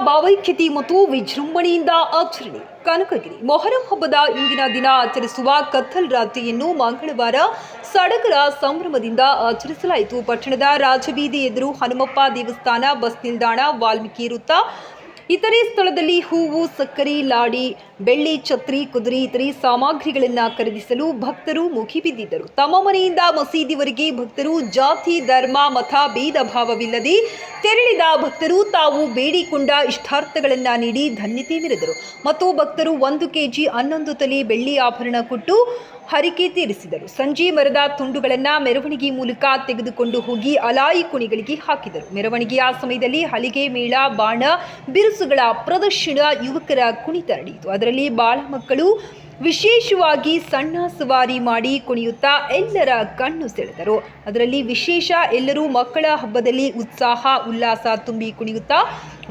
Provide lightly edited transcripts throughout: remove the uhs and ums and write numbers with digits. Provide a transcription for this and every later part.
ಭಾವೈಕ್ಯತೆ ಮತ್ತು ವಿಜೃಂಭಣೆಯಿಂದ ಆಚರಣೆ. ಕನಕಗಿರಿ ಮೊಹರಂ ಹಬ್ಬದ ಇಂದಿನ ದಿನ ಆಚರಿಸುವ ಕತ್ತಲ್ ರಾತ್ರಿಯನ್ನು ಮಂಗಳವಾರ ಸಡಗರ ಸಂಭ್ರಮದಿಂದ ಆಚರಿಸಲಾಯಿತು. ಪಟ್ಟಣದ ರಾಜಬೀದಿ ಎದುರು ಹನುಮಪ್ಪ ದೇವಸ್ಥಾನ, ಬಸ್ ನಿಲ್ದಾಣ, ವಾಲ್ಮೀಕಿ ವೃತ್ತ, ಇತರೆ ಸ್ಥಳದಲ್ಲಿ ಹೂವು, ಸಕ್ಕರೆ, ಲಾಡಿ, ಬೆಳ್ಳಿ ಛತ್ರಿ, ಕುದುರೆ ಇತರೆ ಸಾಮಗ್ರಿಗಳನ್ನು ಖರೀದಿಸಲು ಭಕ್ತರು ಮುಗಿಬಿದ್ದಿದ್ದರು. ತಮ್ಮ ಮನೆಯಿಂದ ಮಸೀದಿವರೆಗೆ ಭಕ್ತರು ಜಾತಿ, ಧರ್ಮ, ಮತ ಭೇದ ಭಾವವಿಲ್ಲದೆ ತೆರಳಿದ ಭಕ್ತರು ತಾವು ಬೇಡಿಕೊಂಡ ಇಷ್ಟಾರ್ಥಗಳನ್ನು ನೀಡಿ ಧನ್ಯತೆ ಮೆರೆದರು. ಮತ್ತು ಭಕ್ತರು 1 ಕೆಜಿ 11 ತೊಲೆ ಬೆಳ್ಳಿ ಆಭರಣ ಕೊಟ್ಟು ಹರಿಕೆ ತೀರಿಸಿದರು. ಸಂಜೆ ಮರದ ತುಂಡುಗಳನ್ನು ಮೆರವಣಿಗೆ ಮೂಲಕ ತೆಗೆದುಕೊಂಡು ಹೋಗಿ ಅಲಾಯಿ ಕುಣಿಗಳಿಗೆ ಹಾಕಿದರು. ಮೆರವಣಿಗೆಯ ಸಮಯದಲ್ಲಿ ಹಲಿಗೆ ಮೇಳ, ಬಾಣ ಬಿರುಸುಗಳ ಪ್ರದರ್ಶನ, ಯುವಕರ ಕುಣಿತ ನಡೆಯಿತು. ಅದರಲ್ಲಿ ಬಾಳ ಮಕ್ಕಳು ವಿಶೇಷವಾಗಿ ಸಣ್ಣ ಸವಾರಿ ಮಾಡಿ ಕುಣಿಯುತ್ತಾ ಎಲ್ಲರ ಕಣ್ಣು ಸೆಳೆದರು. ಅದರಲ್ಲಿ ವಿಶೇಷ, ಎಲ್ಲರೂ ಮಕ್ಕಳ ಹಬ್ಬದಲ್ಲಿ ಉತ್ಸಾಹ ಉಲ್ಲಾಸ ತುಂಬಿ ಕುಣಿಯುತ್ತಾ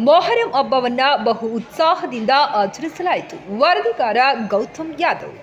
ಮೊಹರಂ ಹಬ್ಬವನ್ನ ಬಹು ಉತ್ಸಾಹದಿಂದ ಆಚರಿಸಲಾಯಿತು. ವರದಿಗಾರ ಗೌತಮ್ ಯಾದವ್.